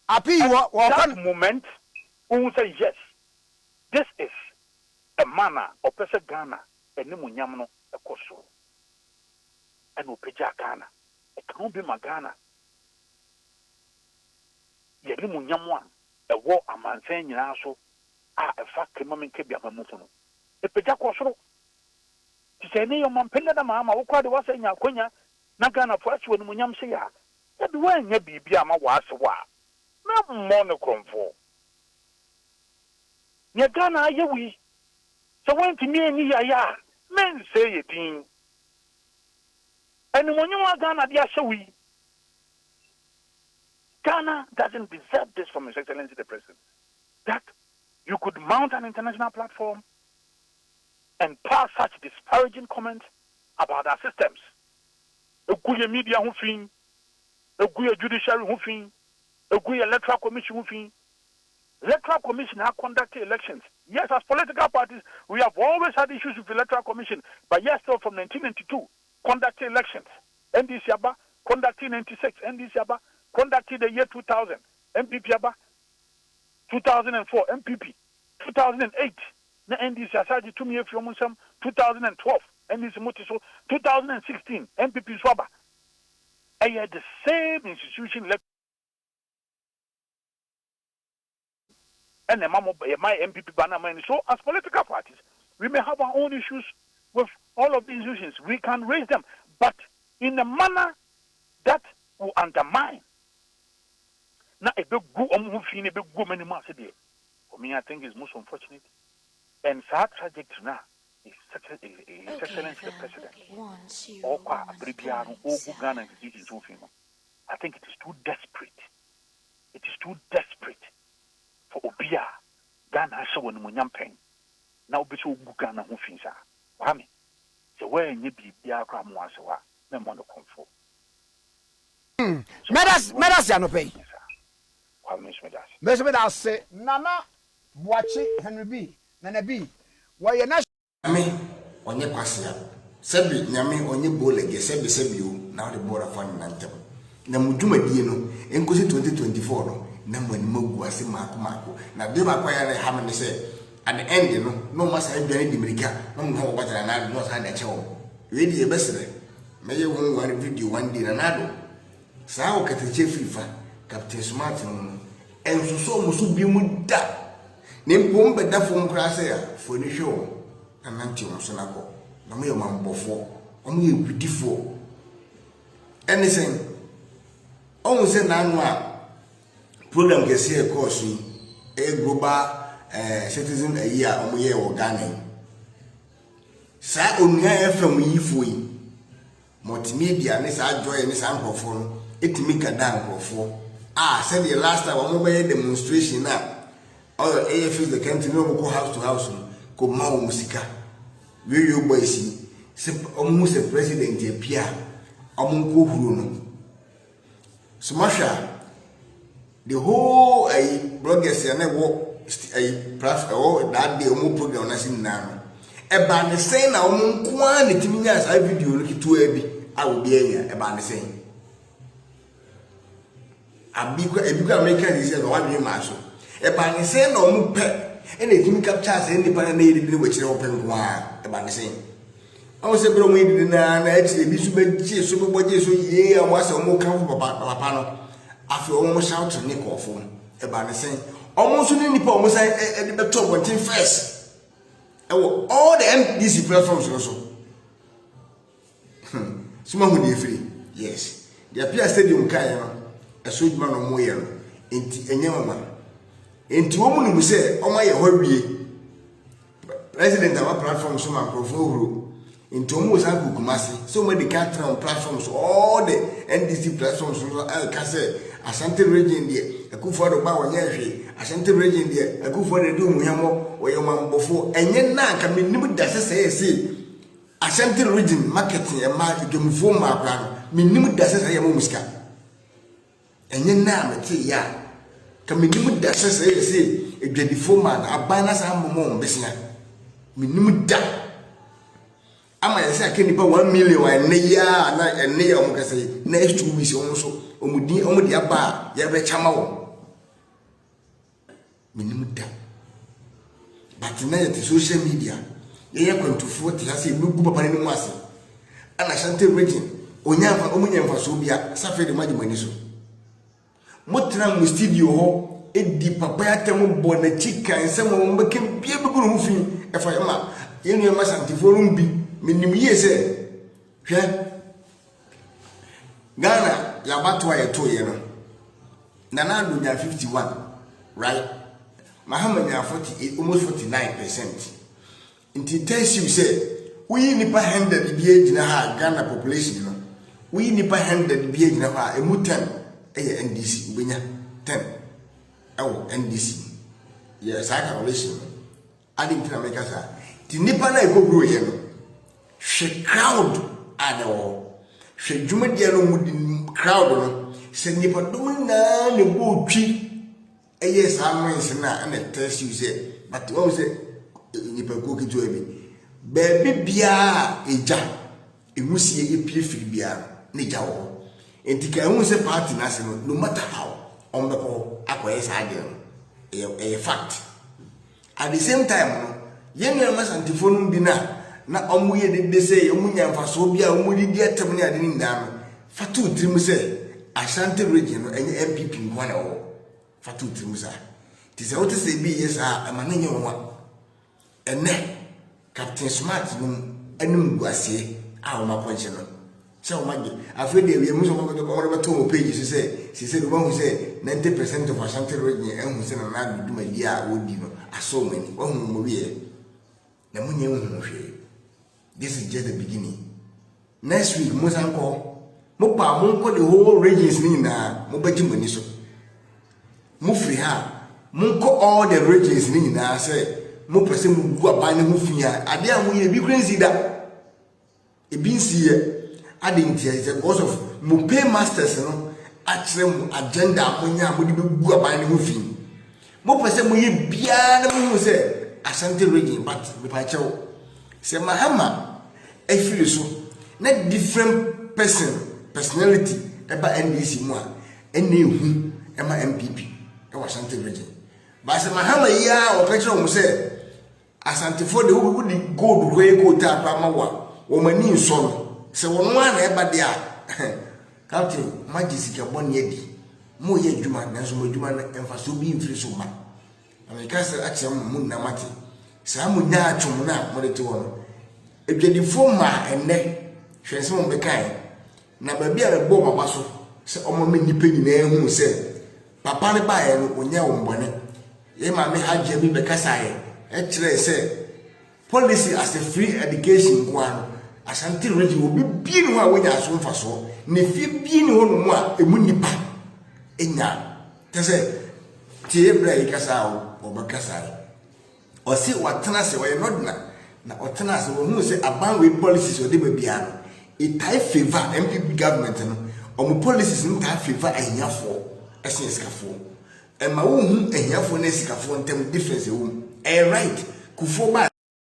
That moment, we say yes, this is a manner of person Ghana and Nimunyamno a Koso and Upeja Ghana. It can't be my Ghana. Yenimunyamwan, a war a man saying also, a fact, Mamma Kebia Mamuno. A Peja Koso. To say, Neo Mampenda Mahama, who cried was saying Yakunya, Nagana first when Munyam say, that when you be Biama was a war. No monochrome for. Yagana, ye we. So when to me and ya, men say a thing. And when you are Ghana, they are so we. Ghana doesn't deserve this from His Excellency the President. That you could mount an international platform and pass such disparaging comments about our systems. A good media who fin, a good judiciary who fin, a good electoral commission who fin. Electoral commission have conducted elections. Yes, as political parties, we have always had issues with electoral commission, but yes, still from 1992, conducted elections. NDC Yaba, conducted 96, NDC Yaba, conducted the year 2000, MPP Yaba, 2004, MPP, 2008, na NDC Asaji 2 years from 2012, NDC Motiso, 2016, MPP Swaba. And yet the same institution left. And my MPP banner. So, as political parties, we may have our own issues with all of these institutions. We can raise them, but in a manner that will undermine. Now, a big go on moving, a big go many months a day. For me, I think it's most unfortunate. And sad trajectory now is His Excellency the President. Or Bribiano, or Ghana is I think it is too desperate. It is too desperate. For Obia, Ghana so when Munyampeng. Now be so Ghana who fins are. Whammy. So where you be Biakram once a while, no more comfort. Medas Yanope. Miss Medas say, Nana, watch it, Henry B. Nana B. Why you're not? I mean, on your passia. Sebi, Yami, on your bowl again, Sebi, now the border fund anthem. Namuduma Dino, Encosi 2024. Number Mogu as a Marco. Now, they were quite having to say at the end, you know, no must have been in America, no more what I not had at home. Really, a best. May you want video one day another. Sao Catachet FIFA, Captain Smartin, and so must be muda. Name Pomba da from Crassia for the show, and Nantium Sonaco. No mere man before, only beautiful. Anything. Almost an annual. Program can see a course a global citizen a year or year or Ghana. Sa unya FM yifui multimedia and this joy and this microphone it make a damn for said the last time one mobile demonstration now all AF is the country no go house to house ko ma musika we you boys almost a president e pia amunko huru no smasha the whole bloggers and a platform that day program na sin na e ba ne say na kwa ne timi nya sa video no kitu abi a wo bi anya e ba ne say abi ko American is no wa bi ma so e ba ne say na pe e na timi capture say ni pa na yedi ni we kire open kwa e ba ne say I was a bro we did na e bi su be ji so be boje so ye a wa say o mo kan papa no after almost shout to Nick off about the same. Almost any people almost at the top one thing first. All the MDC platforms also. Someone who free. Yes. The appear stadium Kayano, a sweet man or more into a young man. Into woman who say, oh my hobby. President of our platform, so my profile. Into almost Kumasi, so many country on platforms, all the NDC platforms, can say. Asante region there, a coup for the Bawa Yashi, Asante region there, a coup for the Doom Yamo, or your man before, and yet now can be new that say, Asante region marketing a market game for my plan, minimum that says I am Muska. And yet now, ya can be new that says I say, a dreadful man, a banner some more business. Minimum that. ama yɛ sɛ aka nipa 1 million ɛnɛ ya na ɛnɛ ya ɔmo kasa next 2 weeks ɔmo so ɔmo di aba ya bɛ chama wo minim da but na yɛ social media yɛ kwantufo te ase ebugu papa ne mu ase ana Ashanti region onyanfa ɔmo nyamfa so bia safe de magimani so motra mu studio ho edi papa ya tem bo na chika nsem mo mbeke bia begu no fi efa ma yenu ma Ashantifo rum bi minim ye se hwe Ghana ya batwa ye to ye no na na do nya 51 right Mahama nya 48 almost 49%. Inti tells you say we nipa 100 bi agina ha Ghana population no we nipa 100 bi agina ha emu 10 eye NDC ubenya 10 ewo NDC yes I can relation adi ntina make sa ti nipa na ego grow ye no hwe crowd adawo hwe dwumadi no mu di crowd no se nipa dum na ne bo twi eye samanse na na tells you say but what say nipa ko ki jo bi baby bia eja emusie epie firi bia ne ja wo enti ka hu se party na se no matter how on be ko akoye sa ade a fact at the same time no yenu ma Ashantifo no bi na omu ye de say omu nyamfa so bia omu di atem ne ade ni nda no fatu trim se Ashanti region no enye MPP nko na wo fatu trim sa ti se wote se bi yesa amane nye wo ene Captain Smart no anum guase a o ma ponche no se o magi afede we mu so ko to page se do hu se 90% of Ashanti region ehun se na du ma di a odi no aso mani wo hu mo wie na munye hu hwe. This is just the beginning. Next week mo san ko mo pa mo ko the whole regions ni na mo baji mani so mo free ha mo ko all the regions ni na say mo pese mo gu aban ne ho fia ade a mo ye bi crazy da e bi nsiye ade ntia is because of mo pay masters no a kire mo agenda mo nya mo di be gu aban ne ho fi mo pese mo ye bia na mo say Ashanti region but me pa chew say Mahama e feel so na different personality eba NDC mo a ene hu e ma MPP e wa Ashanti region ba say Mahama ya o ka kire mo say Ashantifo de wo di gold way go ta pa ma wo mani nso no se wono na e ba de a captain magisika boni edi mo ye adwuma na so mo adwuma na emfa so bi mfiri so ma America se a chem mu na mate sa mo nya atwom na mo de te wo no edwadifo ma enne hwense mo bekan na ba bia be bo baba so se omo me nipa nyina ehu se papa ne ba ye no onya wo mbone ye ma me haje bi be kasaye e say policy as a free education one Ashanti region will be being one when you are so fast. If being one more, a munipa enya. Tese Tiebra Ikasao or Bacasai. Or see what Tanasi or not na or Tanasi who say about with policies or they may be an a type favor MPP government or policies in type favor a yafo as in scaffold. And my own a yafo nescafo and them difference. Right, Kufoba